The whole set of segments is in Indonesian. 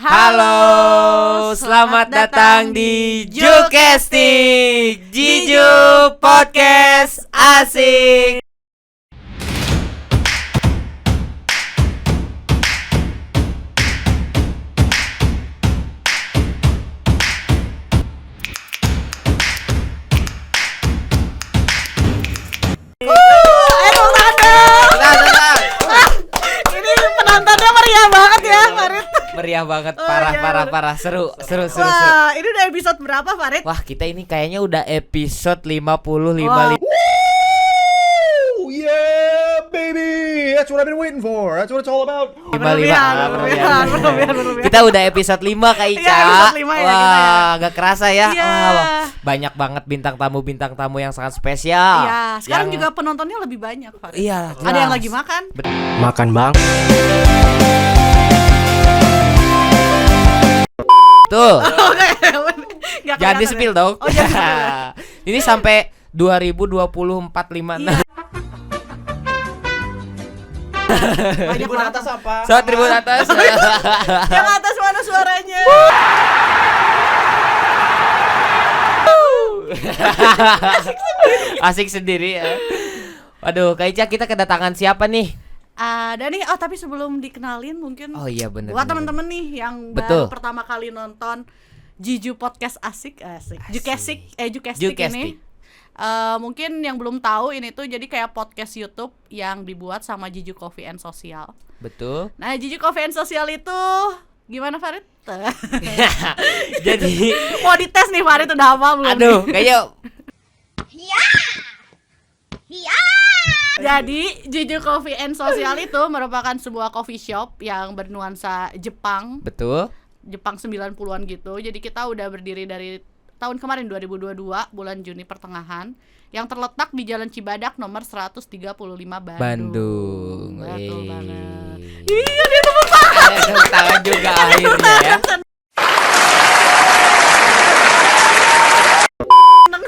Halo, selamat datang di Jukestik, Jiju Podcast Asik. Penontonnya meriah banget ya, Farid. Meriah banget, parah. Seru. Wah, ini udah episode berapa, Farid? Wah, kita ini kayaknya udah episode 55. Yeah, baby. That's what I've been waiting for. That's what it's all about. Berlebihan. Kita udah episode 5 Kak Ica. Iya, episode 5 ya, wah, kita ya. gak kerasa ya. Iya. Wah, banyak banget bintang tamu yang sangat spesial. Iya, sekarang juga penontonnya lebih banyak, Farid. Iya, Ada yang lagi makan. Makan bang. Tuh. Nggak Jangan kelihatan di-spill ya? dong. Oh, jangan di-spill. Ini sampai 2024 Iya. Banyak Tribun banget. atas apa? So, tribun atas. Yang atas mana suaranya? Asik sendiri ya. Waduh, Kak Ica, kita kedatangan siapa nih? Ada nih, tapi sebelum dikenalin mungkin Oh iya bener. buat teman-teman nih yang Betul. baru pertama kali nonton Jiju Podcast Asik. Jukestik ini. Mungkin yang belum tahu ini tuh jadi kayak podcast YouTube yang dibuat sama Jiju Coffee and Social. Betul. Nah, Jiju Coffee and Social itu gimana, Farid? Jadi, Mau dites nih, Farid udah apa belum? aduh, nih? kayaknya Jadi Jiju Coffee and Social itu merupakan sebuah coffee shop yang bernuansa Jepang betul. Jepang 90-an gitu. Jadi kita udah berdiri dari tahun kemarin 2022 bulan Juni pertengahan, yang terletak di Jalan Cibadak nomor 135 Bandung. Betul banget. Iya, dia tepuk tangan juga akhirnya ya.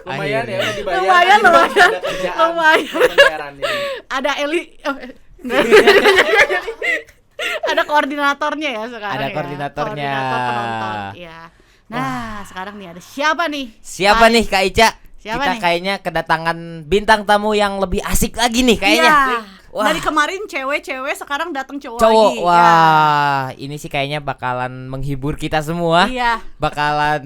Lumayan ya, udah dibayar. Lumayan. Ada kerjaan, Lumayan. pembayarannya. Ada ada koordinatornya ya sekarang. Ada ya. koordinatornya. Koordinator penonton. Iya. Nah, sekarang nih ada siapa nih? Siapa nih Kak Ica? Siapa Kita nih? kayaknya kedatangan bintang tamu yang lebih asik lagi nih kayaknya. Iya. Wah. Dari kemarin cewek-cewek, sekarang datang cowok Cowok, lagi. wah, ini sih kayaknya bakalan menghibur kita semua. Iya. Bakalan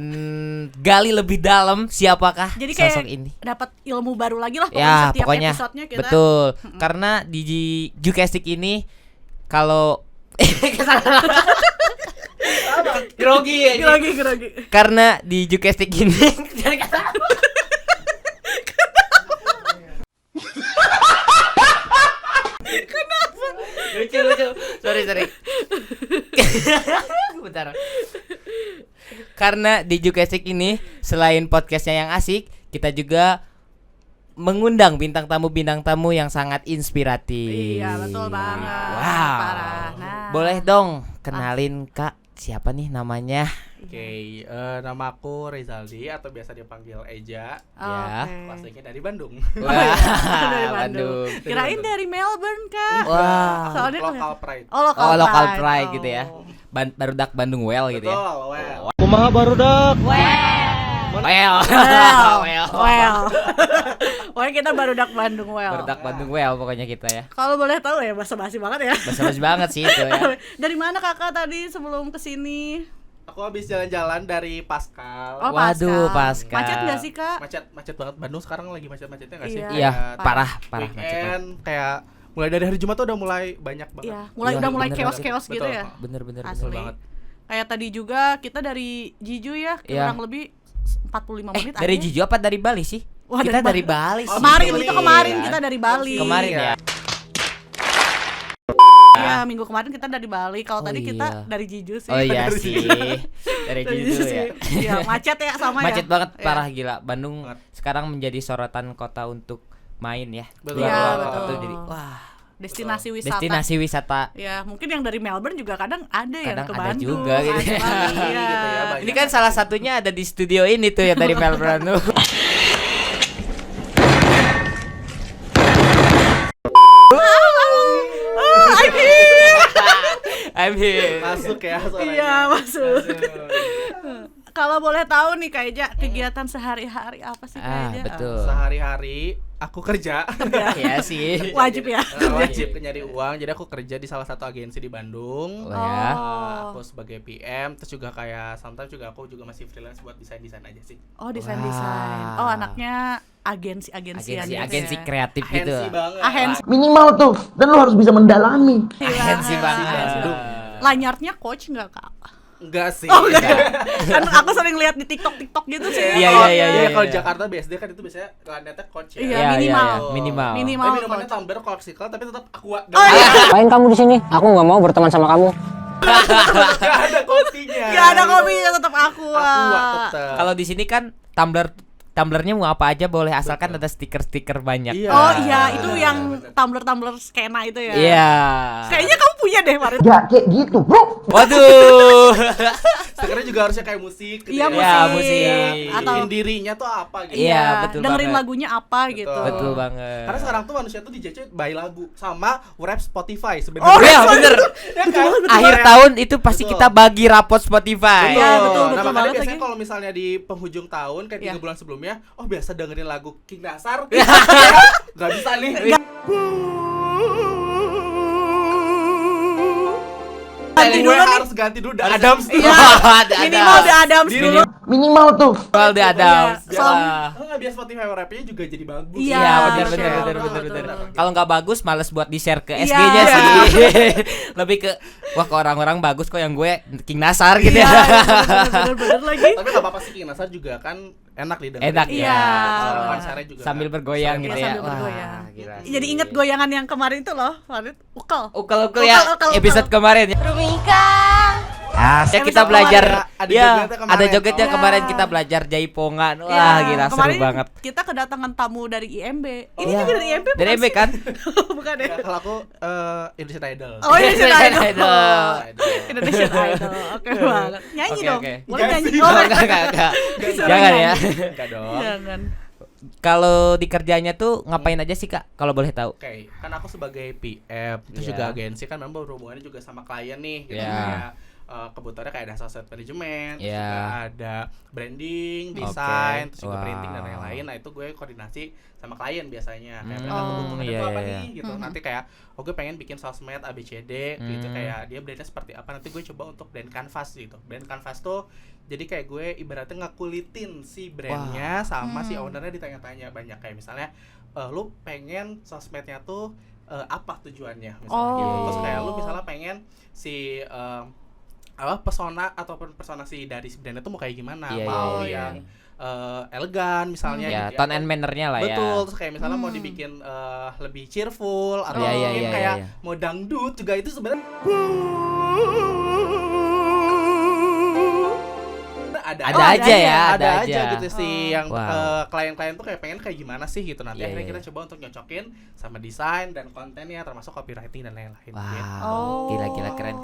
gali lebih dalam siapakah Jadi kayak sosok ini. dapat ilmu baru lagi lah pokoknya Ya, setiap pokoknya episodenya kita. betul. Karena di Jukestik ini kalau grogi ya. Grogi. Karena di Jukestik ini lucu. Sorry. Bentar. Karena di Jukestik ini selain podcastnya yang asik, kita juga mengundang bintang tamu yang sangat inspiratif. Iya, betul banget. Wow. Parah. Nah. Boleh dong kenalin Kak, siapa nih namanya? Oke, nama aku Rizaldi atau biasa dipanggil Eja. Ya. Oke. Pastinya dari Bandung. Wah, Dari Bandung. Kirain dari Melbourne, Kak. Wah. Soalnya Local pride. local Local pride. pride gitu ya. Barudak Bandung well gitu ya. Betul, well. Kumaha barudak? Well. Pokoknya kita barudak Bandung well. Barudak Bandung well pokoknya kita ya. Kalau boleh tahu ya, basa-basi banget ya. Basa-basi banget sih itu ya. Dari mana Kakak tadi sebelum kesini? Aku habis jalan-jalan dari Pascal. Oh, Waduh, Pascal. Macet nggak sih, Kak? Macet banget. Bandung sekarang lagi macet-macetnya nggak sih? Iya. Iya, Kayak parah macet banget. Weekend kayak mulai dari hari Jumat tuh udah mulai banyak banget. Iya, Iya, udah mulai bener chaos-chaos gitu Betul. ya. Bener. Asli. banget. Kayak tadi juga kita dari Jiju ya, Iya. kurang lebih 45 menit Dari aja. Jiju apa dari Bali sih? Wah, Kita dari dari Bali sih. Kemarin Bali. itu kemarin Iya. kita dari Bali. Kemarin ya. Iya, minggu kemarin kita dari Bali. Kalau Oh, tadi iya. kita dari Jiju sih. Oh iya Dari sih. Dari Dari Jiju ya. sih. Iya, macet ya sama ya. Macet banget, Iya. parah gila. Bandung Banget. sekarang menjadi sorotan kota untuk main ya. Betul. Iya, Keluar betul. kota tuh jadi wah, Destinasi wisata. destinasi wisata. Ya, mungkin yang dari Melbourne juga kadang ada yang Kadang ke ada Bandung. juga gitu ya. Ada Bali, Gitu ya, iya. banyak. Ini kan salah satunya ada di studio ini tuh ya dari Melbourne tuh. I'm here. Masuk ya suaranya. Iya, masuk. Kalau boleh tahu nih Kak Eja, kegiatan sehari-hari apa sih Kak Eja? Betul. Sehari-hari aku kerja. Iya sih. Wajib ya. Wajib nyari uang. Jadi aku kerja di salah satu agensi di Bandung. Oh, ya. Aku sebagai PM, terus juga kayak sometimes juga aku juga masih freelance buat desain-desain aja sih. Oh, desain-desain. Oh, anaknya agensi-agensian gitu Agensi ya. kreatif gitu. Agensi banget. Agensi. Minimal tuh, dan lo harus bisa mendalami. Agensi banget. Lanyarnya coach nggak Kak? Enggak sih. Oh, enggak. Kan aku sering lihat di TikTok gitu sih. Iya. Kalau Jakarta BSD kan itu biasanya lanetnya coach ya. Iya, minimal. Minimal. Minimal. Tapi minumannya tumbler Coca-Cola tapi tetap aqua. Oh, iya. Ngapain kamu di sini? Aku nggak mau berteman sama kamu. Gak ada kopinya. Gak ada kopinya, tetap aqua. Aqua tetap. Kalau di sini kan tumblernya mau apa aja boleh asalkan ada stiker-stiker banyak. Iya. Oh iya, itu Bener, yang bener. tumbler skena itu ya. Iya. Kayaknya kamu punya deh, Marit. Ya kayak gitu, bro. Waduh. Stikernya juga harusnya kayak musik gitu Iya, ya. musik. musik. Atau Bikin dirinya tuh apa gitu. Iya, betul dengerin banget. lagunya apa gitu. Betul banget. Karena sekarang tuh manusia tuh dijajah by lagu sama rap Spotify Oh, sebenarnya. iya bener. Ya kan? Akhir tahun itu pasti Betul. kita bagi rapot Spotify. Iya, betul Nah, makanya banget biasanya lagi. kalau misalnya di penghujung tahun kayak 3 Iya. bulan sebelumnya, oh biasa dengerin lagu King Nasar. Gak bisa nih. Ganti Gue dulu nih. harus ganti dulu The Adams. Iya. Ada Minimal The Adams dulu. Minimal tuh. Soal The Adams. Iya, soal- Oh, biar Spotify rapnya juga jadi bagus. Iya, Iya betul, bener. betul. Kalau nggak bagus, males buat di share ke Iya. SG-nya sih. Lebih ke wah ke orang-orang bagus kok yang gue King Nasar gitu Iya, ya. bener lagi. Tapi gak apa-apa sih King Nasar juga kan enak didengar. Enak Iya. ya. Konsernya juga Sambil bergoyang sering gitu Iya, ya. sambil bergoyang. gila sih. Jadi inget goyangan yang kemarin itu loh, Marit. Ukel. Ukel ya Ukel. episode kemarin ya. Ya kita Episode belajar kemarin. Ada ya jogetnya kemarin. ada jogetnya Oh. kemarin kita belajar jaipongan. Wah Iya, gila seru kemarin banget. kita kedatangan tamu dari IMB. Ini Iya. juga dari IMB bukan Dari IMB sih? kan? Bukan ya? Ya, kalau aku Indonesian Idol. Oh, Indonesian Idol. Idol. Indonesian Idol. Oke banget. Nyanyi Oke, dong. oke. Boleh Enggak nyanyi. sih. Oh, Enggak. Disuruh Jangan ya. nyanyi. Enggak dong. Jangan. Kalau di kerjanya tuh ngapain aja sih Kak? Kalau boleh tahu. Oke, kan aku sebagai PM, terus Iya. juga agensi kan memang berhubungannya juga sama klien nih gitu. Iya. Kayak kebutuhannya kayak ada sosial management, terus Iya. juga ada branding, Oke. desain, terus juga Wow. printing dan lain-lain. Nah, itu gue koordinasi sama klien biasanya. Kayak mereka Oh, kebutuhannya iya, tuh apa iya, nih gitu. Nanti kayak gue pengen bikin sosmed ABCD gitu, kayak dia brandnya seperti apa. Nanti gue coba untuk brand canvas gitu. Brand canvas tuh jadi kayak gue ibaratnya ngakulitin si brandnya sama si ownernya, ditanya-tanya banyak kayak misalnya lu pengen sosmednya tuh apa tujuannya misalnya gitu. Oh. Terus kayak lu misalnya pengen si pesona ataupun persona si dari si brandnya tuh mau kayak gimana, Iya, mau iya, yang elegan misalnya Ya, gitu tone and mannernya lah ya. betul, terus kayak misalnya mau dibikin lebih cheerful atau Iya, iya, mungkin iya, kayak iya. mau dangdut juga, itu sebenarnya ada Ada aja ya, ada ada aja aja. gitu sih yang Wow. klien-klien tuh kayak pengen kayak gimana sih gitu. Nanti Iya, akhirnya iya. kita coba untuk nyocokin sama desain dan kontennya, termasuk copywriting dan lain-lain. Wow. gitu. Oh. Gila keren Oh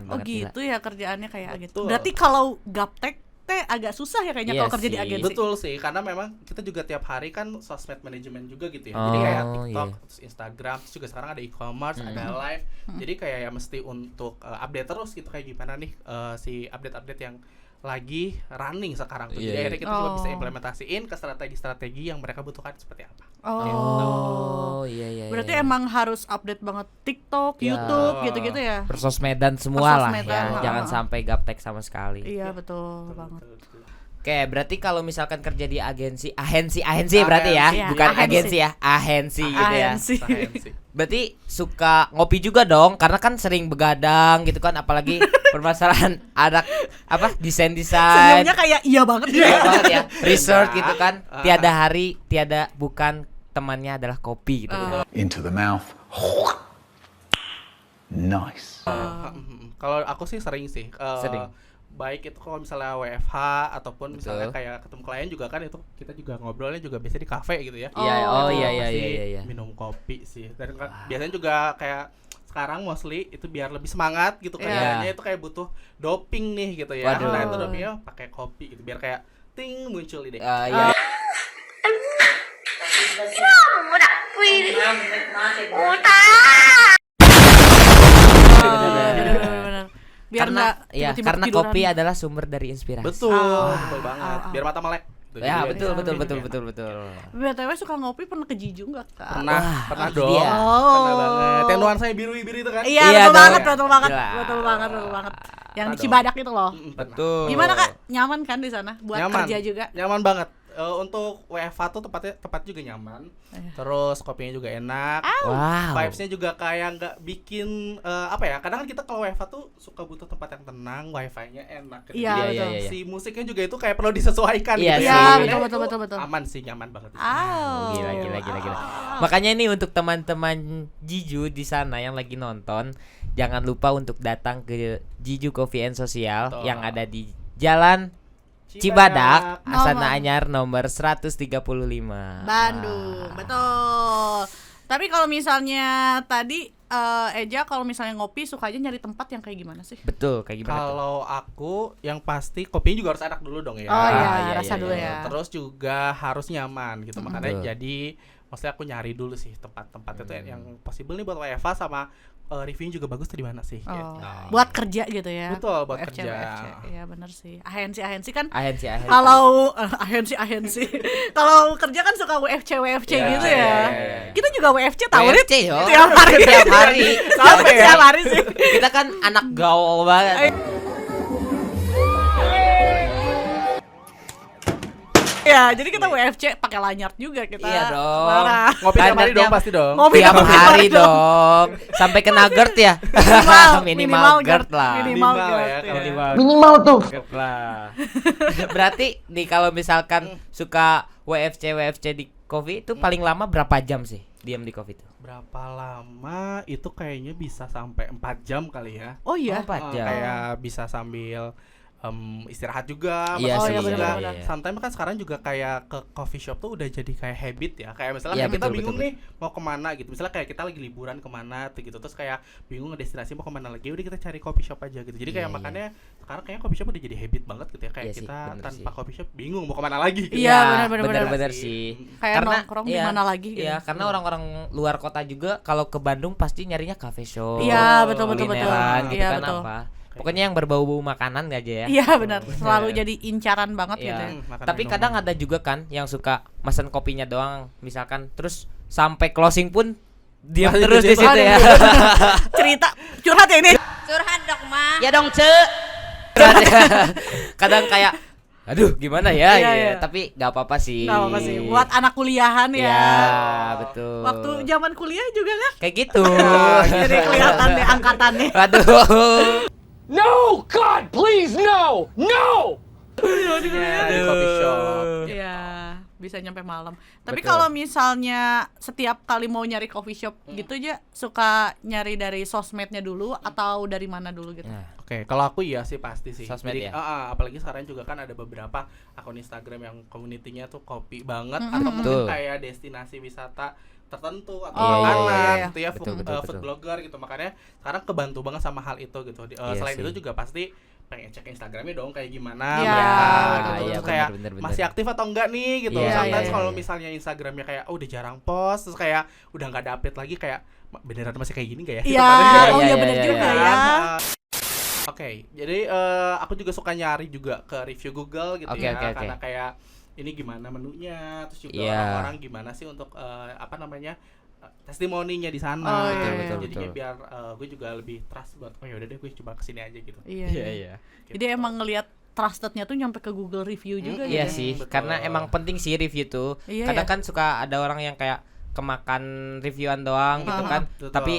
banget gila. gitu ya kerjaannya kayak gitu. Betul. Berarti kalau gaptek teh agak susah ya kayaknya Iya kalau kerja di sih. agensi. Betul sih, karena memang kita juga tiap hari kan sosmed manajemen juga gitu ya. Oh, Jadi kayak TikTok, iya. terus Instagram, terus juga sekarang ada e-commerce, ada live. Jadi kayak ya mesti untuk update terus gitu kayak gimana nih si update-update yang lagi running sekarang tuh. Iya, Jadi iya. akhirnya kita juga bisa Oh. implementasiin ke strategi-strategi yang mereka butuhkan seperti apa. Oh, iya. Berarti iya. emang harus update banget TikTok, Ya. YouTube gitu-gitu ya. persosmedan semua lah ya. Persosmedan, Jangan ha. sampai gaptek sama sekali. Iya betul banget. Betul. Oke, berarti kalau misalkan kerja di agensi berarti ya, Iya, bukan agensi. agensi ya, agensi gitu ya. Agensi. Agensi. Berarti suka ngopi juga dong, karena kan sering begadang gitu kan, apalagi permasalahan ada apa desain-desain. Senyumnya kayak iya banget Iya ya. banget ya, research gitu kan. Ah. Tiada hari, tiada bukan temannya adalah kopi gitu. Into the mouth. Nice. Kalau aku sih sering sih. Sering. Baik itu kalau misalnya WFH ataupun misalnya Betul. kayak ketemu klien juga kan, itu kita juga ngobrolnya juga biasanya di kafe gitu ya. Iya, Oh, iya Pasti iya. minum kopi sih. Dan biasanya juga kayak sekarang mostly itu biar lebih semangat gitu Iya. kayaknya, itu kayak butuh doping nih gitu ya. Waduh. Nah, itu dopingnya pakai kopi gitu biar kayak ting muncul ide. Iya. Bener. Biar karena nggak ya tiba-tiba karena ketiduran. kopi adalah sumber dari inspirasi. Betul banget. Biar mata melek. Gitu. Ya, Jadi, betul ya, betul kopi betul juga betul betul. BTW suka ngopi pernah ke Jiju nggak kak? Pernah, Wah, pernah itu dong. dia. Pernah banget. Yang nuansanya biru-biru itu kan? Iya, Iya betul dong. banget, betul banget, Gila. betul banget, betul banget. Yang di Pernah Cibadak itu loh. Pernah. Betul. Gimana kak? Nyaman kan di sana buat Nyaman. kerja juga? Nyaman banget. Untuk WFH tuh tempat juga nyaman. Terus kopinya juga enak. Wow. Vibes-nya juga kayak nggak bikin apa ya? Kadang kan kita kalau WFH tuh suka butuh tempat yang tenang, wifi-nya enak. Gitu. Iya, Iya, betul. iya, iya. Si musiknya juga itu kayak perlu disesuaikan Iya gitu sih. ya. Iya, Jadi betul, itu betul, betul, betul. Aman sih, nyaman banget. Oh. Gila. Makanya nih untuk teman-teman Jiju di sana yang lagi nonton, jangan lupa untuk datang ke Jiju Coffee and Social Betul. yang ada di Jalan Cibadak, Astana Anyar nomor 135. Bandung, betul. Tapi kalau misalnya tadi Eja kalau misalnya ngopi suka aja nyari tempat yang kayak gimana sih? Betul, kayak gimana tuh? Kalau aku yang pasti kopinya juga harus enak dulu dong ya. Oh iya, iya, rasa iya, dulu iya. ya. Terus juga harus nyaman gitu. Makanya Betul. jadi maksudnya aku nyari dulu sih tempat-tempat itu yang possible nih buat WFH sama reviewnya juga bagus tuh di mana sih. Oh, gitu. buat kerja gitu ya. Betul, buat WFC. kerja. Iya benar sih. Ahensi kan Ahensi. kalau ahensi kalau kerja kan suka WFC Iya, gitu iya, ya. iya. Kita juga WFC tahu nih WFC, yo. tiap hari. Tiap hari. Sampai tiap hari sih. Kita kan anak gaul banget. Ya, jadi kita WFC pakai lanyard juga kita. Iya dong. Parah. Ngopi tiap hari Standarnya dong pasti dong. Ngopi Tiap tiap hari hari dong. Sampai kena GERD ya. Minimal GERD lah. Minimal Minimal GERD, ya, ya. Minimal Minimal tuh. GERD lah. Berarti nih kalau misalkan suka WFC di coffee itu paling lama berapa jam sih diam di coffee itu? Berapa lama itu kayaknya bisa sampai 4 jam kali ya. Oh iya. 4 jam. Kayak bisa sambil istirahat juga, Iya makan sih, juga. benar-benar. Sometimes kan sekarang juga kayak ke coffee shop tuh udah jadi kayak habit ya. Kayak misalnya Iya, kayak kita betul, bingung betul, nih mau kemana gitu. Misalnya kayak kita lagi liburan kemana tuh gitu. Terus kayak bingung destinasi mau kemana lagi. Udah kita cari coffee shop aja gitu. Jadi kayak Iya, makanya sekarang kayaknya coffee shop udah jadi habit banget gitu ya. Kayak Iya sih, kita bener tanpa sih. coffee shop bingung mau kemana lagi gitu. Iya, benar-benar. benar sih. Kayak nongkrong di mana lagi gitu. Iya, karena orang-orang luar kota juga kalau ke Bandung pasti nyarinya cafe shop. Iya, betul. kulineran gitu Iya, kan betul. apa. Pokoknya yang berbau-bau makanan aja ya. Iya benar, selalu jadi incaran banget gitu. Iya. Ya. Makanan Tapi minuman. kadang ada juga kan yang suka mesen kopinya doang, misalkan terus sampai closing pun diam Masih terus di diam situ ya. Cerita curhat ya ini. Curhat dong, Ma. Ya dong, kadang kayak aduh gimana ya, Iya, ya. iya. Tapi nggak apa-apa sih. Nggak apa sih, buat anak kuliahan ya. Iya, betul. Waktu zaman kuliah juga kan. kayak gitu. Jadi kelihatan deh angkatannya. Aduh. No, God, please, no, no. di coffee shop. Iya, bisa nyampe malam. Tapi Betul. kalau misalnya setiap kali mau nyari coffee shop gitu aja suka nyari dari sosmednya dulu atau dari mana dulu gitu. Nah, Oke, kalau aku iya sih pasti sih. Sosmed Jadi, ya? apalagi sekarang juga kan ada beberapa akun Instagram yang community-nya tuh kopi banget atau Betul. mungkin kayak destinasi wisata tertentu atau Oh, makanan iya. gitu ya, Betul, food, betul, food betul. blogger gitu. Makanya sekarang kebantu banget sama hal itu gitu. Iya Selain sih. itu juga pasti pengen cek Instagramnya dong kayak Iya, gimana mereka gitu. iya, Terus kayak bener. masih aktif atau enggak nih gitu. Iya, Sometimes iya, kalau iya. misalnya Instagramnya kayak udah jarang post terus kayak udah nggak ada update lagi kayak beneran masih kayak gini gak ya? Iya, Gitu, oh iya, iya benar iya, juga iya. ya. Oke, jadi aku juga suka nyari juga ke review Google gitu Oke, ya, oke, oke. karena kayak ini gimana menunya, terus juga Iya. orang-orang gimana sih untuk apa namanya testimoninya di sana. Oh, iya, Betul, iya. betul, Jadinya betul. biar gue juga lebih trust buat oh yaudah deh gue coba kesini aja gitu. Iya. Iya, iya. Jadi emang ngelihat trustednya tuh nyampe ke Google review juga Iya gitu. sih, betul. karena emang penting sih review tuh. Iya, Kadang iya. kan suka ada orang yang kayak kemakan reviewan doang gitu kan, betul. tapi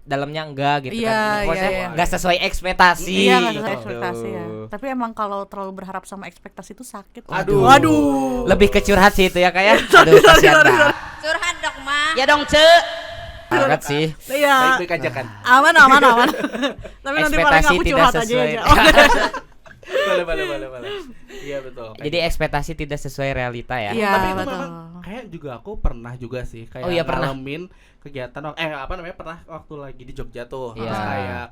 dalamnya enggak gitu Iya, kan. Maksudnya iya, iya. enggak sesuai ekspektasi. Iya nggak sesuai gitu. ekspektasi ya. Tapi emang kalau terlalu berharap sama ekspektasi itu sakit. Aduh. Waduh. Lebih ke curhat sih itu ya kayak. Aduh, kasihan banget. Curhat dong, Ma. Ya dong, banget sih. Iya. Baik-baik aja kan. Aman. Tapi nanti paling Ekspektasi aku tidak curhat aja sesuai. aja. boleh. Iya betul. Kayak Jadi ekspektasi tidak sesuai realita ya. Iya, tapi itu betul. memang kayak juga aku pernah juga sih kayak Oh, iya, pernah. ngalamin kegiatan apa namanya pernah waktu lagi di Jogja tuh Iya. terus kayak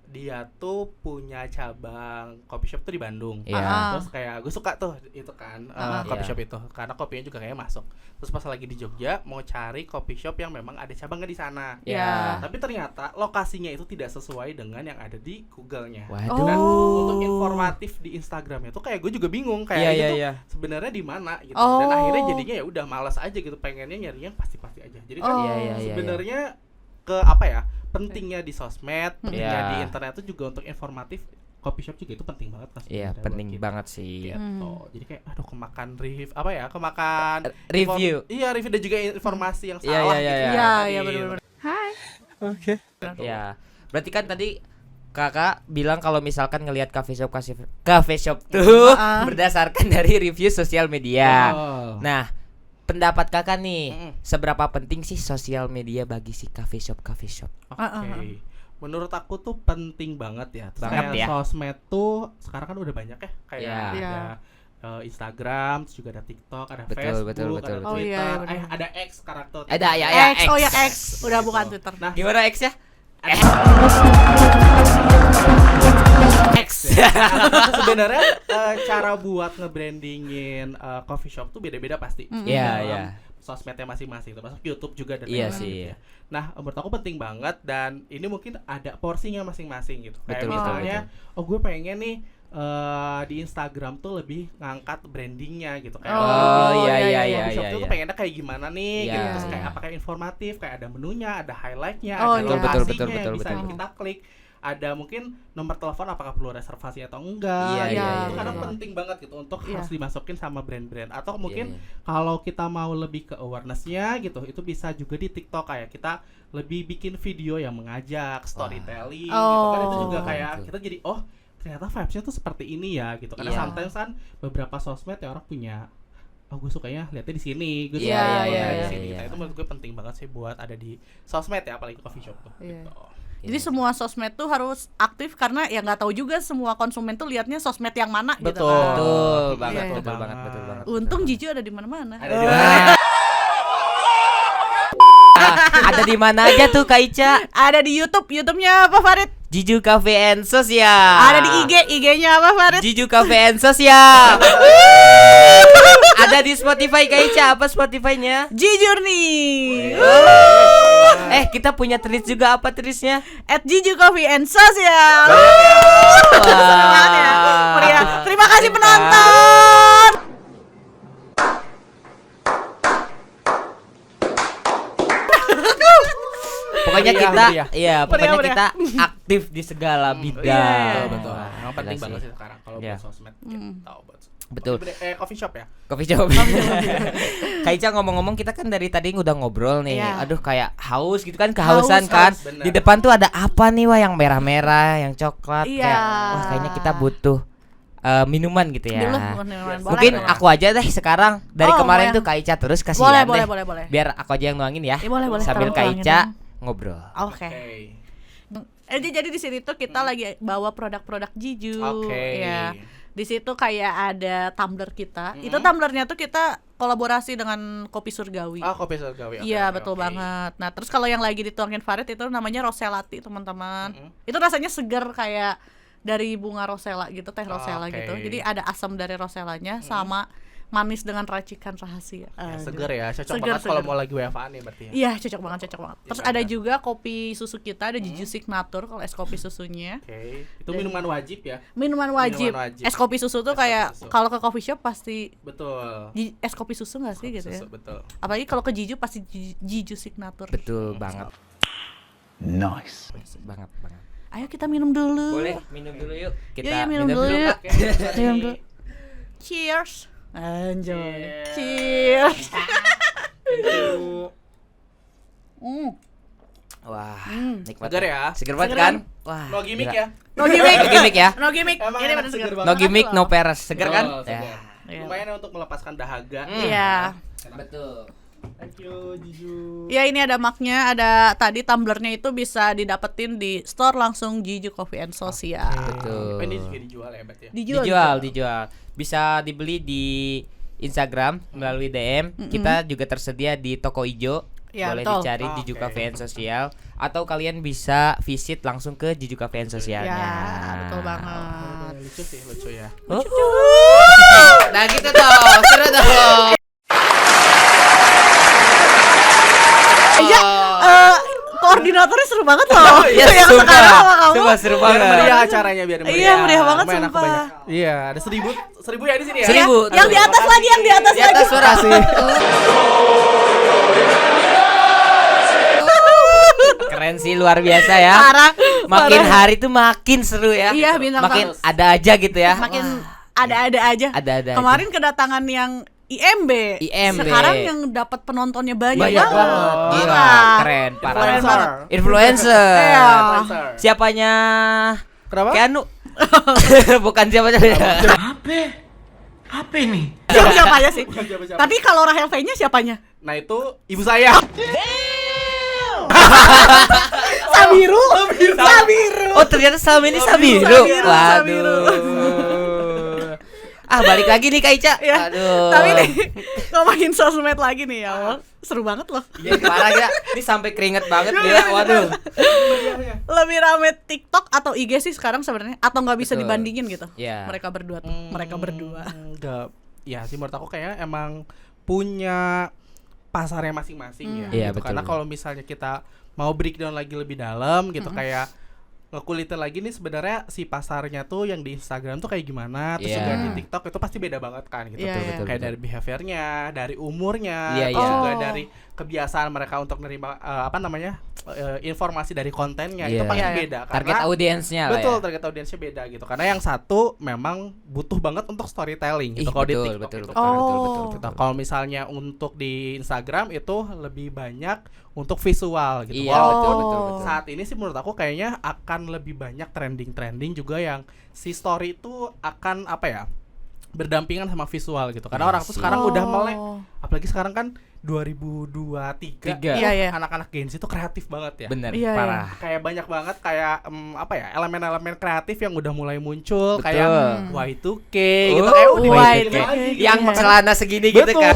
dia tuh punya cabang coffee shop tuh di Bandung. Iya. Terus kayak gue suka tuh itu kan Iya. coffee shop itu karena kopinya juga kayak masuk. Terus pas lagi di Jogja mau cari coffee shop yang memang ada cabangnya di sana. Ya. Tapi ternyata lokasinya itu tidak sesuai dengan yang ada di Google-nya. Waduh. Dan untuk informatif di Instagramnya tuh kayak gue juga bingung kayak itu sebenarnya di mana gitu. Dan akhirnya jadinya ya udah malas aja gitu, pengennya nyari yang pasti-pasti aja. Jadi kan sebenarnya ke apa ya? Pentingnya di sosmed, pentingnya di internet itu juga untuk informatif. Coffee shop juga itu penting banget mas. Iya, penting banget sih. Gitu. Jadi kayak aduh kemakan kemakan Review. Iya, review dan juga informasi yang salah gitu. Iya, benar-benar. Ya. Berarti kan tadi Kakak bilang kalau misalkan ngelihat cafe shop tuh berdasarkan dari review sosial media. Nah, pendapat Kakak nih, seberapa penting sih sosial media bagi si cafe shop? Oke. Menurut aku tuh penting banget ya. Terus Banget kayak ya. sosmed tuh sekarang kan udah banyak ya. Kayak Iya. ada Instagram, terus juga ada TikTok, ada Betul, Facebook, betul, ada betul. Oh, Twitter, iya, benar. ada X sekarang tuh. Ada ya X, oh ya X, udah bukan Twitter. Nah, Gimana X ya? X. sebenarnya cara buat nge-brandingin coffee shop tuh beda-beda pasti. Iya, Dalam iya. Sosmednya masing-masing, termasuk YouTube juga dan Iya lain-lain sih, gitu ya. Nah, menurut aku penting banget dan ini mungkin ada porsinya masing-masing gitu. Kayak Betul, misalnya, gue pengen nih di Instagram tuh lebih ngangkat brandingnya gitu. Kayak coffee shop tuh pengennya kayak gimana nih Iya, gitu. Terus iya. kayak apakah informatif, kayak ada menunya, ada highlightnya, Oh, ada iya. lokasinya Betul, yang bisa betul. kita klik. Ada mungkin nomor telepon apakah perlu reservasi atau enggak. Iya, gitu. iya, Itu kadang iya. penting banget gitu untuk Iya. harus dimasukin sama brand-brand. Atau mungkin Iya. kalau kita mau lebih ke awareness-nya gitu, itu bisa juga di TikTok kayak kita lebih bikin video yang mengajak, storytelling gitu kan, itu juga kayak Betul. kita jadi ternyata vibes-nya tuh seperti ini ya gitu. Karena Iya. sometimes kan beberapa sosmed ya orang punya gue sukanya lihatnya di sini, gue Iya, suka iya, di iya, sini. iya. Nah, itu menurut gue penting banget sih buat ada di sosmed ya, apalagi coffee shop tuh. Iya. Gitu. Jadi semua sosmed tuh harus aktif karena ya nggak tahu juga semua konsumen tuh liatnya sosmed yang mana gitu Betul. kan. Betul banget, Iya, iya. betul banget. Untung Jiju ada di mana-mana. Ada di mana? Ada di mana aja tuh Kak Ica? Ada di YouTube-nya apa Farid? Jiju Cafe and Sosial. Ada di IG-nya apa Farid? Jiju Cafe and Sosial. Ada di Spotify Kak Ica, apa Spotify-nya? Jujur nih. Kita punya tweet juga, apa tweetnya? @Jiju Coffee and Social. Wah. Seneng banget ya. Meriah. Terima kasih penonton. Pokoknya Meriah, kita, meriah. iya, pokoknya Meriah. kita aktif di segala bidang. Iya, Betul. Memang penting Gila banget sih. sih sekarang kalau Iya. buat sosmed kita buat Betul. coffee shop ya. Coffee shop. Kak Ica ngomong-ngomong, kita kan dari tadi udah ngobrol nih. Iya. Aduh, kayak haus gitu kan, kehausan kan. haus, bener. Di depan tuh ada apa nih, wah, yang merah-merah, yang coklat. Iya. Kayak, wah, kayaknya kita butuh minuman gitu ya. Dulu, minuman. Boleh, Mungkin boleh. aku aja deh sekarang. Dari Oh, kemarin boleh. tuh Kak Ica terus kasihan Boleh, deh. boleh. Biar aku aja yang nuangin ya. Iya, boleh. Sambil Tolong Kak tulangin Ica dong. ngobrol. Oke. Jadi di sini tuh kita lagi bawa produk-produk Jiju. Oke. Ya. Di situ kayak ada tumbler kita. Itu tumblernya tuh kita kolaborasi dengan Kopi Surgawi. Kopi surgawi. Iya, betul banget. Nah, terus kalau yang lagi dituangin Farid itu namanya Roselati, teman-teman. Itu rasanya segar kayak dari bunga rosella gitu, teh rosella Oke. gitu. Jadi ada asam dari rosellanya sama manis dengan racikan rahasia. Ya, Aduh. seger ya, cocok Seger, banget kalau seger. mau lagi WFA nih berarti ya. Iya, cocok banget. Terus Iya, ada benar. juga kopi susu kita, ada Jiju Signature kalau es kopi susunya. Oke. Itu minuman wajib ya. Minuman wajib. Minuman wajib. Es kopi susu tuh Es kopi kayak susu. kalau ke coffee shop pasti Betul. es kopi susu nggak sih gitu ya. Susu, betul. Apalagi kalau ke Jiju pasti Jiju Signature. Betul banget. Nice. Banget. Ayo kita minum dulu. Boleh minum dulu yuk. Kita Yuk, minum dulu yuk. Kak. Minum dulu. Cheers. Anjoy. Cheers. Wah, nikmat. Seger ya. Seger banget Seger kan? kan? Wah. No gimmick gila. ya. No gimmick. No gimmick ya. No gimmick. Emang Ini enak, bener seger seger. banget. No gimmick, no peres. Seger kan? Oh, seger. Ya. Iya. Lumayan ya untuk melepaskan dahaga. Iya. Betul. Thank you, Jiju. Ya ini ada maknya, ada tadi tumblernya itu bisa didapetin di store langsung Jiju Coffee and Social. Betul. Ini juga dijual ya, berarti ya. Dijual. Bisa dibeli di Instagram melalui DM. Kita juga tersedia di toko ijo. Ya, boleh betul. dicari Oh, Jiju oke. Cafe and Social, atau kalian bisa visit langsung ke Jiju Cafe and Socialnya. Ya, betul banget. Lucu sih, lucu ya. Nah gitu dong, seru dong. Iya, koordinatornya seru banget loh. Iya, yang sumpah. sekarang sama kamu. Sumpah seru Biar banget. meriah acaranya, biar meriah. Iya, meriah banget, Lumayan aku sumpah. banyak. Iya, ada 1000 ya di sini ya. Iya, 1000. yang di atas lagi, yang di atas Di lagi. atas suara sih. Keren sih, luar biasa ya. Parah. Makin parah. hari tuh makin seru ya. Iya, bintang makin tamu. ada aja gitu ya. Makin ada-ada aja. Ada-ada aja. Kemarin kedatangan yang IMB. IMB. Sekarang yang dapat penontonnya banyak Banyak banget. Gila, Parah. keren, parah. Influencer. Influencer. Iya. Influencer. Siapanya? Kenapa? Keanu. Bukan siapa. Apa ini? Siapa aja sih? Siapa-siapa. Tapi kalau Rahel V-nya siapanya? Nah, itu ibu saya. Sabiru. Sabiru. Oh, ternyata selama ini Sabiru. Sabiru, Waduh. Balik lagi nih Kak Ica. Ya. Aduh. Tapi nih ngomongin sosmed lagi nih ya Allah. Seru banget loh. Iya, parah ya. Ini sampai keringet banget gila. Waduh. Lebih rame TikTok atau IG sih sekarang sebenarnya, atau nggak bisa Betul. dibandingin gitu. Iya. Mereka berdua tuh. Mereka berdua. Enggak. Ya sih, menurut aku kayaknya emang punya pasarnya masing-masing ya. Iya, gitu. betul. Karena kalau misalnya kita mau breakdown lagi lebih dalam gitu, kayak ngekulitin lagi nih sebenarnya si pasarnya tuh yang di Instagram tuh kayak gimana, terus Iya. juga di TikTok itu pasti beda banget kan gitu. Iya, Betul, iya. betul, Kayak betul. dari behaviornya, dari umurnya, Iya, terus iya. juga Oh. dari kebiasaan mereka untuk nerima informasi dari kontennya itu Iya. pasti Iya, iya. beda. Target Karena audiensnya lah betul, ya. target audiensnya beda gitu. Karena yang satu memang butuh banget untuk storytelling gitu. Ih, Kalau di betul, TikTok betul, gitu betul, kan. betul, Oh. betul, Gitu. betul. Kalau misalnya untuk di Instagram itu lebih banyak untuk visual gitu. Iya, Walaupun betul, betul, betul. saat ini sih menurut aku kayaknya akan lebih banyak trending juga yang si story itu akan apa ya, berdampingan sama visual gitu. Karena Iya orang tuh sih. sekarang udah Oh. melek, apalagi sekarang kan 2023. Tiga. Iya, iya. Anak-anak Gen Z itu kreatif banget ya. Bener, Iya, parah. Kayak banyak banget kayak apa ya, elemen-elemen kreatif yang udah mulai muncul. Betul. Kayak Y2K gitu, Oh, kayak udah Y2K. balik lagi gitu. Yang Iya. celana segini gitu Betul. kan.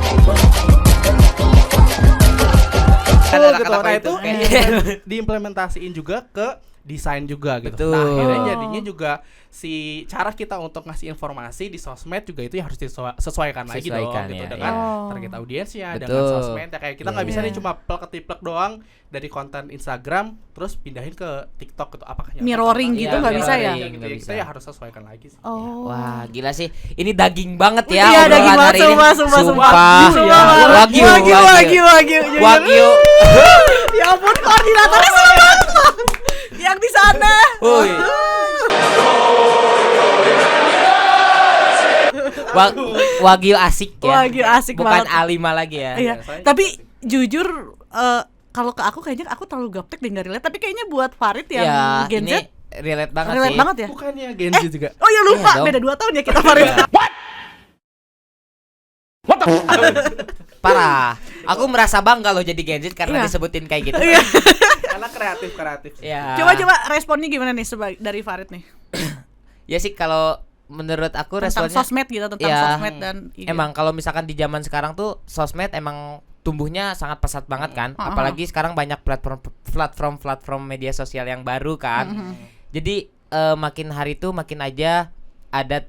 Kan Betul, anak-anak gitu. Nah, itu itu kayak- diimplementasiin juga ke desain juga gitu. Betul. Nah, akhirnya jadinya juga si cara kita untuk ngasih informasi di sosmed juga itu ya harus disesuaikan lagi dong Sesuaikan, gitu ya, dengan ya. Oh. target audiensnya, Betul. dengan sosmed ya, kayak kita nggak Iya, bisa iya. nih cuma plek-ketiplek doang dari konten Instagram terus pindahin ke TikTok gitu, apakah nyata Mirroring apa? gitu Iya, nggak bisa ya? mirroring gitu Nggak Kita bisa. ya harus sesuaikan lagi sih. Oh. Wah, gila sih. Ini daging banget ya. Iya, obrolan daging banget, hari ini. sumpah. Sumpah. Wagyu, Wagyu. Wagyu. Ya ampun, koordinatornya seru banget loh. Yang di sana. Woi. Wagyu asik ya. Wagyu asik Bukan banget. A5 lagi ya. Iya, Biasanya tapi jujur kalau ke aku kayaknya aku terlalu gaptek deh nggak relate, tapi kayaknya buat Farid yang Ya, Gen ini Z relate banget relate sih. banget ya. Bukannya Gen Z juga. Oh ya lupa, Iya dong. beda 2 tahun ya kita Farid. Parah. Aku merasa bangga loh jadi Gen Z karena Iya. disebutin kayak gitu. Iya. Karena kreatif. Ya. Coba responnya gimana nih dari Farid nih? Ya sih kalau menurut aku Tentang responnya sosmed gitu, tentang ya, sosmed dan IG. emang kalau misalkan di zaman sekarang tuh sosmed emang tumbuhnya sangat pesat banget kan. Apalagi sekarang banyak platform media sosial yang baru kan. Jadi makin hari tuh makin aja ada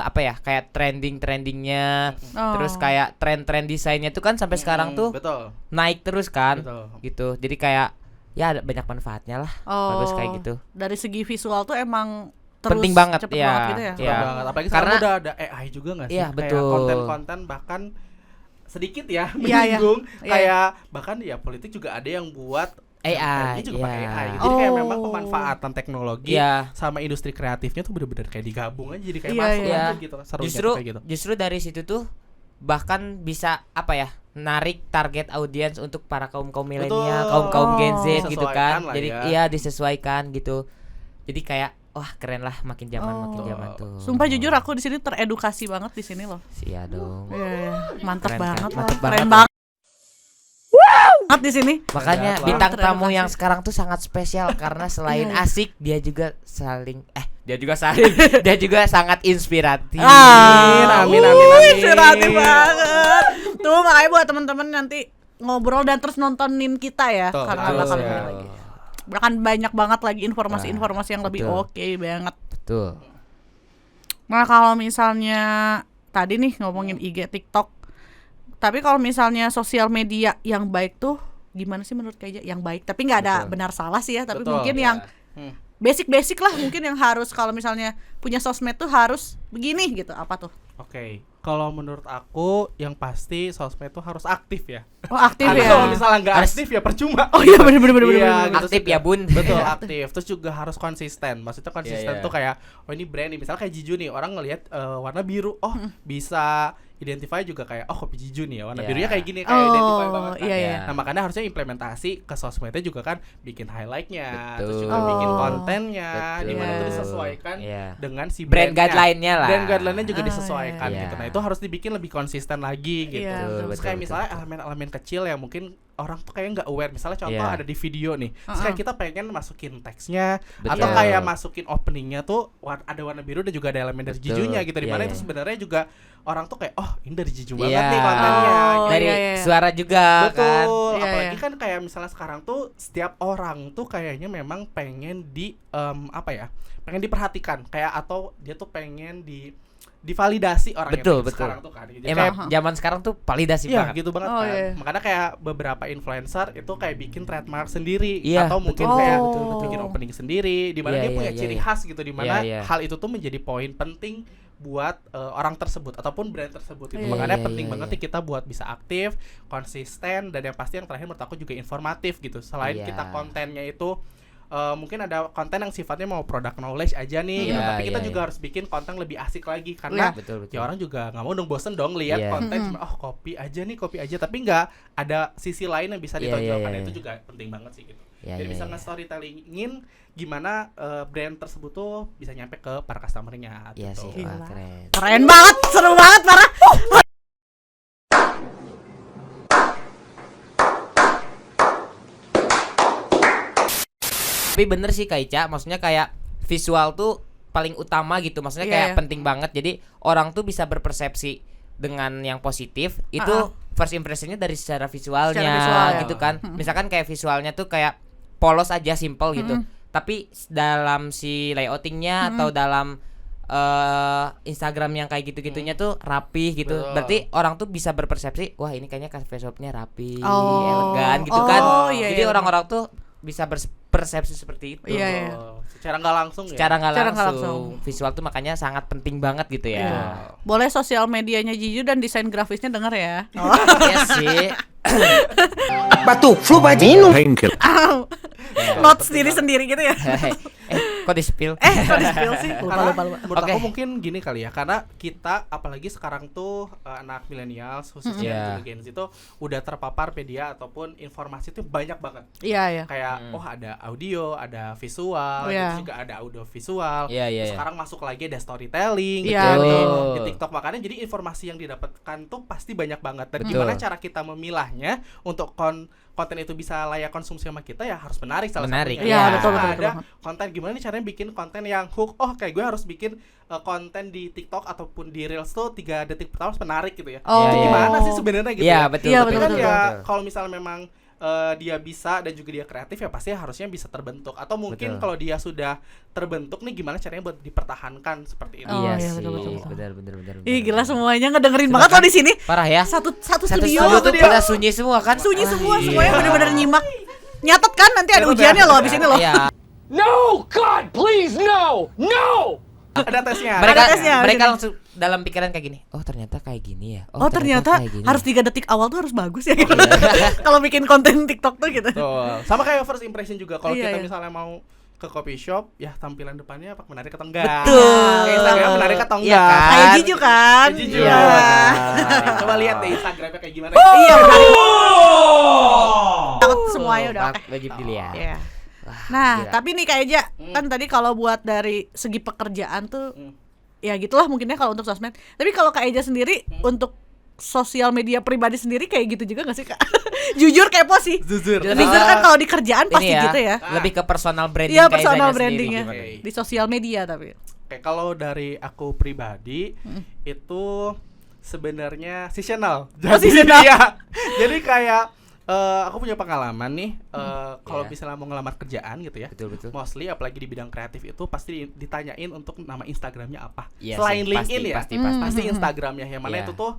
apa ya, kayak trendingnya, Oh. terus kayak tren desainnya tuh kan sampai sekarang tuh betul. naik terus kan. Betul. Gitu. Jadi kayak ya ada banyak manfaatnya lah. Bagus kayak gitu. Dari segi visual tuh emang terus Penting banget, cepet ya. banget gitu ya. Iya. Betul banget. Apalagi Karena- sekarang udah ada AI juga nggak sih? Iya, Kayak betul. konten-konten bahkan sedikit ya Iya, iya. menyinggung, Iya, kayak bahkan ya politik juga ada yang buat AI, ini juga pakai iya. AI. Jadi kayak Oh. memang pemanfaatan teknologi Iya. sama industri kreatifnya tuh bener-bener kayak digabung aja, jadi kayak Iya, masuk iya. aja gitu. Seru Justru kayak gitu. justru dari situ tuh bahkan bisa apa ya, narik target audiens untuk para kaum milenial, Betul. kaum Gen Z Oh. gitu kan. Disesuaikan lah Jadi ya. iya disesuaikan gitu. Jadi kayak wah keren lah, makin zaman tuh. Sumpah jujur aku di sini teredukasi banget di sini loh. Iya dong. Iya, iya. Mantap Keren, banget keren. lah. Mantap Keren banget. banget. Banget di sini. Makanya Berat lah. bintang tamu Teredukasi. yang sekarang tuh sangat spesial karena selain Iya, iya. asik dia juga dia juga sangat inspiratif. Amin, amin, amin, amin. Inspiratif banget. Tuh makanya buat teman-teman nanti ngobrol dan terus nontonin kita ya. Betul, Karena betul. bakal lagi. Bahkan banyak banget lagi informasi-informasi yang lebih betul. oke banget. Betul. Nah kalau misalnya tadi nih ngomongin IG, TikTok, tapi kalau misalnya sosial media yang baik tuh gimana sih menurut Kayja yang baik? Tapi nggak ada Betul. benar salah sih ya, tapi Betul, mungkin ya. yang basic lah mungkin yang harus kalau misalnya punya sosmed tuh harus begini gitu. Apa tuh? Oke, kalau menurut aku yang pasti sosmed itu harus aktif ya. Oh aktif Karena ya. kalau misalnya nggak Harus- aktif ya percuma. Oh iya bener. Iya, gitu Aktif juga. ya, Bun. Betul, aktif. Terus juga harus konsisten. Maksudnya konsisten Iya, iya. tuh kayak oh ini brand nih, misalnya kayak Jiju nih, orang ngelihat warna biru, oh bisa identify juga kayak oh kopi Jiju nih ya, warna Iya. birunya kayak gini, kayak identify banget kan. iya, iya. Nah, makanya harusnya implementasi ke sosmednya juga kan bikin highlightnya, terus Betul. juga bikin Oh. kontennya Betul. di mana tuh disesuaikan Iya. dengan si Brand brandnya. guideline-nya lah. Brand guideline-nya juga Ah, disesuaikan iya. gitu. Nah, itu harus dibikin lebih konsisten lagi gitu. Iya, Betul, Terus betul, kayak betul, misalnya betul. elemen-elemen kecil yang mungkin orang tuh kayak nggak aware. Misalnya contoh Iya. ada di video nih. Terus kayak kita pengen masukin teksnya Betul. atau kayak masukin openingnya tuh ada warna biru dan juga ada elemen dari Betul. Jijunya gitu. Dimana Iya, itu iya. sebenarnya juga orang tuh kayak oh ini dari Jiju Iya. banget nih kontennya. Oh, gitu. Dari iya, iya. suara juga kan. Betul, Iya, apalagi iya. kan kayak misalnya sekarang tuh setiap orang tuh kayaknya memang pengen pengen diperhatikan kayak atau dia tuh pengen divalidasi orangnya Betul, tuh betul. sekarang tuh kan. Jadi Emang kayak zaman sekarang tuh validasi iya banget. gitu banget Oh, kan. iya. Makanya kayak beberapa influencer itu kayak bikin trademark sendiri Iya, atau mungkin betul. kayak Oh. bikin opening sendiri di mana Iya, dia iya, punya iya, ciri iya. khas gitu di mana Iya, iya. hal itu tuh menjadi poin penting buat orang tersebut ataupun brand tersebut itu. Iya, Makanya iya, penting iya, banget iya. nih kita buat bisa aktif, konsisten dan yang pasti yang terakhir menurut aku juga informatif gitu. Selain Iya. kita kontennya itu mungkin ada konten yang sifatnya mau product knowledge aja nih gitu. Iya, Tapi kita iya, juga iya. harus bikin konten lebih asik lagi Iya. karena Betul, betul. ya orang juga nggak mau dong bosen dong lihat Iya. konten cuma kopi aja tapi nggak ada sisi lain yang bisa Iya, ditonjolkan. iya, iya. Itu juga penting banget sih gitu. Iya, Jadi iya, bisa iya. nge-storytellingin gimana brand tersebut tuh bisa nyampe ke para customer-nya Iya gitu. sih, Gila. wah, keren. Keren banget, seru banget parah. Tapi bener sih Kak Ica, maksudnya kayak visual tuh paling utama gitu. Maksudnya Iya, kayak iya. penting banget. Jadi orang tuh bisa berpersepsi dengan yang positif itu first impressionnya dari secara visualnya Secara visual, ya. gitu kan. Misalkan kayak visualnya tuh kayak polos aja, simple gitu. Tapi dalam si layoutingnya atau dalam Instagram yang kayak gitu-gitunya tuh rapih gitu. Betul. Berarti orang tuh bisa berpersepsi, wah ini kayaknya cafe shopnya rapi, Oh. elegan gitu Oh, kan. iya, Jadi iya. orang-orang tuh bisa berpersepsi seperti itu. Iya, iya. Secara nggak langsung ya. Secara nggak Secara nggak langsung. Visual tuh makanya sangat penting banget gitu ya. Iya. Boleh sosial medianya Jiju dan desain grafisnya denger ya. Iya sih. Batuk, flu bajinu. Painkiller. Notes sendiri gitu ya. Kok di spill? Kok di-spill sih? Karena Lupa. menurut Oke. aku mungkin gini kali ya, karena kita apalagi sekarang tuh anak milenial khususnya Iya. juga Gen Z itu udah terpapar media ataupun informasi tuh banyak banget. Iya, iya. Kayak oh ada audio, ada visual, Iya. terus juga ada audio visual. Iya, iya, Terus iya. sekarang masuk lagi ada storytelling Iya, gitu di, betul. di TikTok. Makanya jadi informasi yang didapatkan tuh pasti banyak banget. Dan Betul. gimana cara kita memilahnya untuk konten itu bisa layak konsumsi sama kita ya harus menarik salah Menarik, satunya. iya, Nah, betul, betul, ada betul. konten gimana nih caranya bikin konten yang hook. Oh kayak gue harus bikin konten di TikTok ataupun di Reels tuh 3 detik pertama harus menarik gitu ya. Oh. Itu Iya, gimana sih sebenarnya gitu Iya, ya. betul, Iya, Tapi betul, kan betul, ya betul. kalau misalnya memang dia bisa dan juga dia kreatif ya pasti harusnya bisa terbentuk. Atau mungkin Betul. kalau dia sudah terbentuk nih gimana caranya buat dipertahankan seperti itu. Oh, Iya iya, sih. betul, betul, betul. Benar. Ih, gila semuanya ngedengerin banget loh di sini. Parah ya. Satu Satu studio studio tuh studio. pada sunyi semua kan? Sunyi semua, Iya. semuanya bener-bener nyimak. Nyatet kan nanti ada ujiannya loh abis ini loh. Iya. No! God, please, no! No! Ada tesnya. Mereka Ada tesnya, mereka ada. langsung dalam pikiran kayak gini. Oh, ternyata kayak gini ya. Oh ternyata kayak gini. harus 3 detik awal tuh harus bagus ya gitu. Kalau bikin konten TikTok tuh gitu. Tuh. Sama kayak first impression juga kalau Iya, kita iya. misalnya mau ke coffee shop, ya tampilan depannya apa menarik atau enggak? Betul. Kayak Instagram menarik atau Iya enggak? kan? Kayak Jiju kan? Kayak Jiju. Iya. Nah, coba lihat deh Instagramnya kayak gimana. Iya menarik. Takut semuanya udah oke. Wajib dilihat. Iya. Wah, Nah, gila. tapi nih Kak Eja, kan tadi kalau buat dari segi pekerjaan tuh ya gitulah mungkinnya kalau untuk sosmed. Tapi kalau Kak Eja sendiri untuk sosial media pribadi sendiri kayak gitu juga gak sih Kak? Jujur kepo sih. Jujur. Lebih Jujur ke- kan kalau di kerjaan pasti Ini gitu ya. Lebih ke personal branding Iya Kak personal Izanya sendiri brandingnya gimana? di sosial media tapi. Kayak kalau dari aku pribadi itu sebenarnya seasonal. Oh, seasonal. Ya, jadi kayak Aku punya pengalaman nih. Kalau misalnya mau ngelamar kerjaan gitu ya, Betul. mostly apalagi di bidang kreatif itu pasti ditanyain untuk nama Instagramnya apa. Iya Selain sih, LinkedIn ya, pasti. Instagramnya yang mana Iya. itu tuh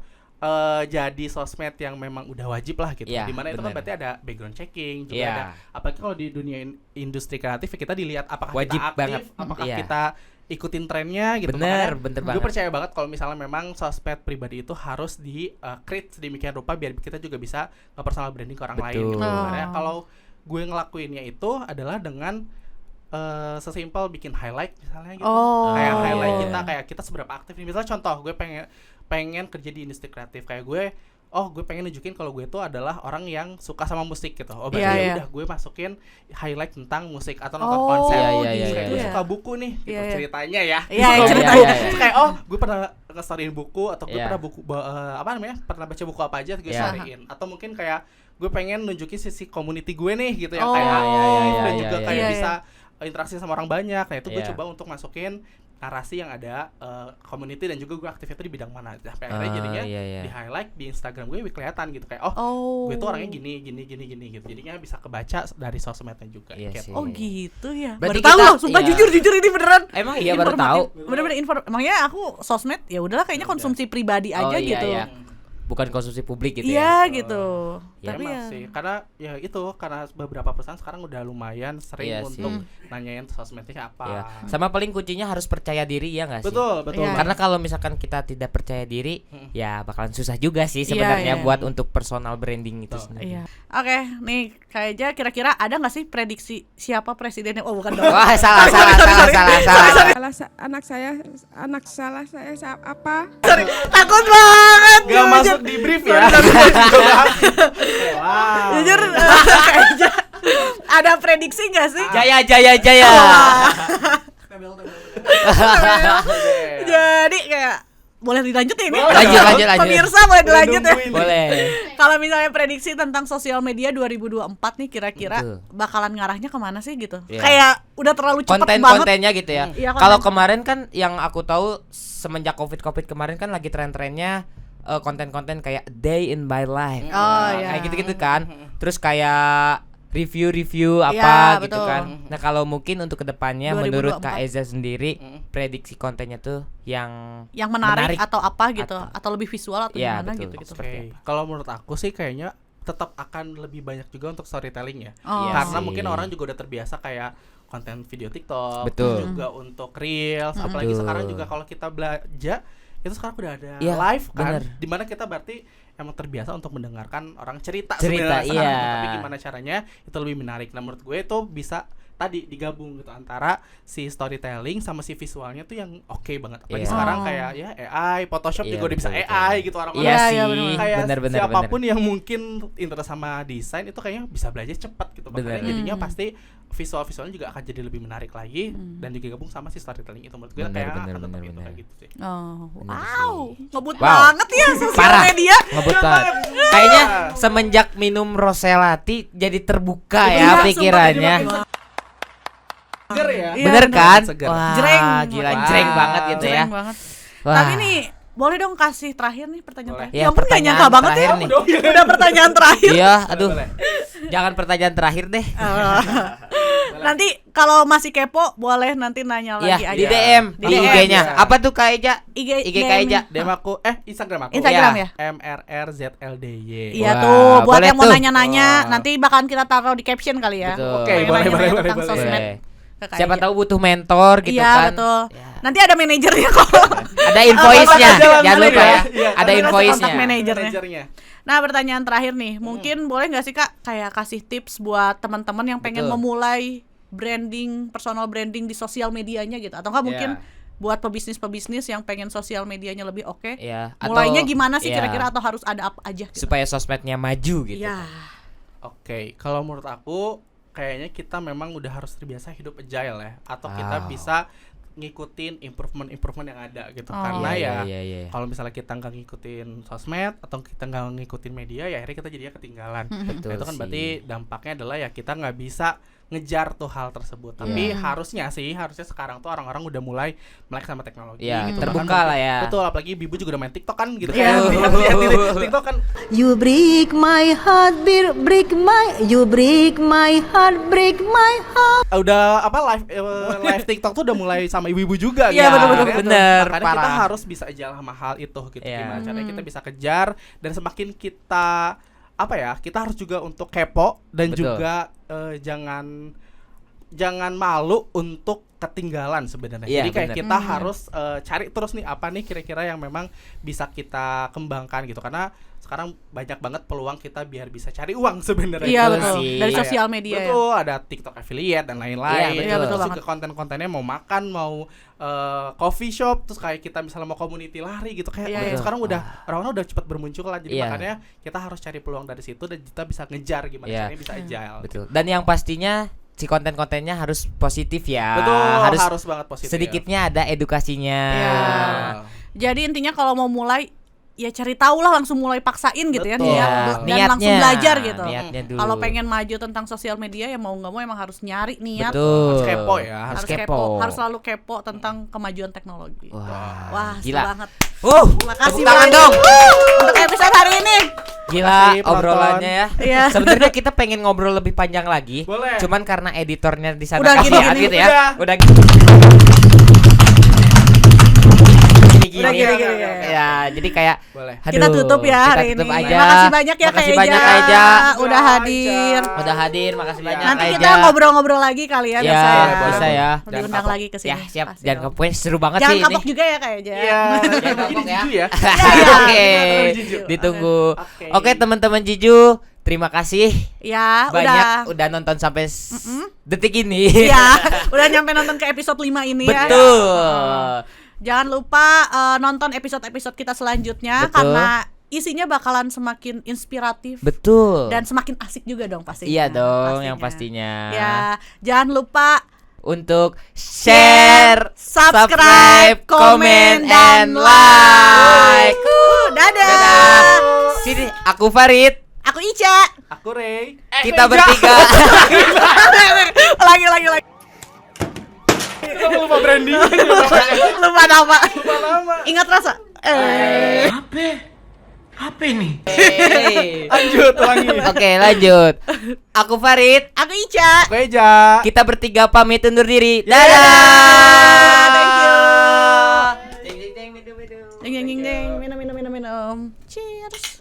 jadi sosmed yang memang udah wajib lah gitu. Iya, Dimana itu kan bener. berarti ada background checking, juga Iya. ada. Apalagi kalau di dunia industri kreatif kita dilihat apakah Wajib kita aktif, banget. apakah Iya. kita ikutin trennya gitu. Bener Gue banget. percaya banget kalau misalnya memang sosmed pribadi itu harus di create sedemikian rupa biar kita juga bisa nge-personal branding ke orang lain gitu. Betul. Karena kalau gue ngelakuinnya itu adalah dengan sesimpel bikin highlight misalnya gitu. Kayak Oh. highlight Iya. kita, kayak kita seberapa aktif nih. Misalnya contoh, gue pengen kerja di industri kreatif, kayak gue pengen nunjukin kalau gue tuh adalah orang yang suka sama musik gitu. Berarti Iya, ya iya. udah gue masukin highlight tentang musik atau nonton Oh, konser. Iya, Terus kayak gue iya. suka buku nih gitu Iya, iya. ceritanya ya. Iya, Suka ceritanya. buku. Iya, iya. Terus kayak gue pernah nge-storyin buku, atau gue Iya. pernah pernah baca buku apa aja, gue Iya. storyin. Atau mungkin kayak gue pengen nunjukin sisi community gue nih gitu, yang Oh. kayak aktif dan Iya, juga iya, kayak iya. bisa interaksi sama orang banyak. Nah itu gue Iya. coba untuk masukin narasi yang ada community dan juga gue aktifnya tuh di bidang mana. Sampai akhirnya jadinya Iya. di highlight di Instagram gue kelihatan gitu, kayak gue tuh orangnya gini gitu. Jadinya bisa kebaca dari sosmednya juga. Iya Kayak sih. Oh gitu ya. Berarti Baru tahu kita- loh, sumpah iya. jujur ini beneran. Emang iya baru Informatif. tahu. Bener-bener emangnya aku sosmed ya udahlah kayaknya konsumsi pribadi Oh, aja iya, gitu. iya. Bukan konsumsi publik gitu Iya ya. gitu. Ya, Tapi Emang ya. sih, karena ya itu, karena beberapa perusahaan sekarang udah lumayan sering Iya sih. untuk nanyain sosmednya apa. Iya. Sama paling kuncinya harus percaya diri ya nggak sih? Betul. Iya. Karena kalau misalkan kita tidak percaya diri, ya bakalan susah juga sih sebenarnya iya. buat untuk personal branding itu Betul. sendiri. Iya. Oke, nih Kak Eja kira-kira ada nggak sih prediksi siapa presidennya? Oh bukan dong. Wah, salah. Anak salah saya apa? Takut banget. Gak masuk di brief ya. Wow. Jujur Kak Eja ada prediksi nggak sih? Jaya. Jadi kayak boleh dilanjutin nih. Lanjut. Pemirsa boleh dilanjut ya. Boleh. Kalau misalnya prediksi tentang sosial media 2024 nih kira-kira Betul. bakalan ngarahnya kemana sih gitu? Iya. Kayak udah terlalu cepat banget. Konten-kontennya gitu ya. Iya, konten. Kalau kemarin kan yang aku tahu semenjak Covid kemarin kan lagi tren-trennya konten-konten kayak day in my life. Oh, iya. Kayak gitu-gitu kan. Terus kayak review apa Iya, gitu betul. kan. Nah, kalau mungkin untuk kedepannya menurut 2024. Kak Eza sendiri prediksi kontennya tuh yang Yang menarik atau apa gitu atau lebih visual atau Iya, gimana betul. gitu. Oke, kalau menurut aku sih kayaknya tetap akan lebih banyak juga untuk storytelling ya. Oh. Iya Karena sih. mungkin orang juga udah terbiasa kayak konten video TikTok, Betul. terus juga untuk reels, apalagi Betul. sekarang juga kalau kita belajar itu sekarang udah ada Iya, live kan, bener. dimana kita berarti emang terbiasa untuk mendengarkan orang cerita Cerita, sebenarnya, iya. tapi gimana caranya itu lebih menarik. Nah menurut gue itu bisa tadi digabung gitu antara si storytelling sama si visualnya tuh yang oke banget. Apalagi Iya. sekarang Oh. kayak ya AI, Photoshop Iya, juga udah bisa betul. AI gitu orang-orang. Iya Iya, sih, iya, bener. Kayak benar-benar. siapapun yang mungkin interest sama desain itu kayaknya bisa belajar cepat gitu. Makanya Bener. jadinya pasti visualnya juga akan jadi lebih menarik lagi dan juga gabung sama si storytelling itu. Menurut gue Bener, kayak bener, akan tetap bener, gitu, bener. kayak gitu sih. Oh, Bener wow, sih. ngebut Wow. banget ya sosial Parah. media. Ngebut banget. Kayaknya semenjak minum Roselati jadi terbuka ya Iya, pikirannya. sumpah, Seger ya. Iya, Bener bener. kan? Seger. Wah, Jreng. gila Wow. jreng banget gitu ya. Keren banget. Wah. Tapi nih boleh dong kasih terakhir nih pertanyaan Boleh. terakhir. Ya, Ya ampun gak pertanyaan nyangka banget ya. terakhir nih. Udah pertanyaan terakhir. Iya, aduh. Boleh. Jangan pertanyaan terakhir deh. Nanti kalau masih kepo boleh nanti nanya lagi Iya, aja. di DM, Di di DM. IG-nya. Iya. Apa tuh Kak Eja? IG Kak Eja. DM aku Instagram aku. Instagram ya? MRRZLDY. Iya Wah, tuh, buat boleh yang mau tuh. nanya-nanya Wah. nanti bakalan kita taruh di caption kali ya. Betul. Oke, Pengen boleh, nanya-nanya boleh, tentang boleh. sosmed. Boleh. ke Kak Siapa Eja. tahu butuh mentor gitu Iya, kan. betul. Ya. Nanti ada manajernya kok. Ada invoice-nya. Kontak aja Jangan langsung lupa ya. ya. Iya, Ada kontak invoice-nya. manajernya. Nah, pertanyaan terakhir nih, mungkin boleh nggak sih Kak kayak kasih tips buat teman-teman yang pengen Betul. memulai branding, personal branding di sosial medianya gitu, atau nggak mungkin buat pebisnis yang pengen sosial medianya lebih oke. Iya, atau- Mulainya gimana sih iya. kira-kira atau harus ada apa aja gitu? Supaya sosmednya maju gitu. Ya. Oke, kalau menurut aku kayaknya kita memang udah harus terbiasa hidup agile ya, atau kita Wow. bisa ngikutin improvement yang ada gitu. Oh. Karena Iya, ya iya, iya. kalau misalnya kita nggak ngikutin sosmed atau kita nggak ngikutin media, ya akhirnya kita jadinya ketinggalan. Betul Nah, itu kan sih. berarti dampaknya adalah ya kita nggak bisa ngejar tuh hal tersebut. Tapi harusnya sekarang tuh orang-orang udah mulai melek sama teknologi gitu. Terbuka lah ya. Betul, apalagi Bibu juga udah main TikTok kan gitu kan. Lihat TikTok kan. You break my heart, you break my heart, break my heart. Udah live TikTok tuh udah mulai sama ibu-ibu juga Iya, gitu. betul. Bener, Makanya kita parah. harus bisa aja sama hal itu gitu. Gimana caranya kita bisa kejar, dan semakin kita kita harus juga untuk kepo dan Betul. juga jangan malu untuk ketinggalan sebenarnya. Iya, Jadi kayak bener. kita harus cari terus nih apa nih kira-kira yang memang bisa kita kembangkan gitu, karena sekarang banyak banget peluang kita biar bisa cari uang sebenarnya. Iya, Betul betul. sih. Dari Kayak, sosial media ya. betul, ada TikTok affiliate dan lain-lain. Iya, betul. Betul Terus banget. juga konten-kontennya mau makan, mau coffee shop, terus kayak kita misalnya mau community lari gitu, kayak Iya, udah iya. sekarang orang-orang udah cepat bermunculan. Jadi Iya. makanya kita harus cari peluang dari situ dan kita bisa ngejar gimana Iya. caranya bisa agile. Betul. Dan yang pastinya si konten-kontennya harus positif ya. Betul, harus banget positif. sedikitnya ada edukasinya. Iya. Jadi intinya kalau mau mulai ya cari tahu lah, langsung mulai paksain gitu ya Betul. niat Iya, dan niatnya. langsung belajar gitu. Niatnya dulu. Kalau pengen maju tentang sosial media ya mau nggak mau emang harus nyari niat. Betul. Harus kepo ya, Harus harus kepo. kepo. Harus selalu kepo tentang kemajuan teknologi. Wah, seru gila. banget. Tepuk Makasih tangan banyak dong. untuk episode hari ini. Gila Makasih, penonton. obrolannya ya. Iya. Sebenarnya kita pengen ngobrol lebih panjang lagi. Boleh. Cuman karena editornya di sana Udah kasihan gini-gini. gitu ya. Udah. Udah gini-gini. Ya, jadi kayak Boleh. Kita tutup ya kita hari tutup ini. aja. Makasih banyak ya Makasih Kak banyak Eja. Kak Eja. Udah hadir. Udah hadir, makasih banyak Nanti Kak kita Eja. ngobrol-ngobrol lagi kali ya, Ya, biasa ya. bisa ya. Diundang lagi ke sini. Ya, siap. Pasti Jangan dong. kapok, seru banget Jangan sih kapok ini. juga ya Kak Eja. Iya. Jangan Jadi kapok ya. jiju ya. Iya, Oke. Jiju. Ditunggu. Oke. Oke, teman-teman Jiju, terima kasih Ya, banyak udah nonton sampai detik ini. Ya, udah nyampe nonton ke episode 5 ini ya. Betul. Jangan lupa nonton episode-episode kita selanjutnya. Betul. Karena isinya bakalan semakin inspiratif Betul. dan semakin asik juga dong pastinya. iya dong, yang pastinya. Ya, jangan lupa Untuk share, subscribe, komen, dan like. Dadah. Sini, aku Farid. Aku Ica. Aku Ray. Kita bertiga. lagi. Kita lupa branding. Lupa nama. Lama. Ingat rasa. Apa ini? Hey. Lanjut lagi. Oke, lanjut. Aku Farid. Aku Ica. Oke, Eja. Kita bertiga pamit undur diri. Dadah. Dadah. Thank you. Ding, ding, ding, minum, minum. Ding ding ding ding. Minum. Cheers.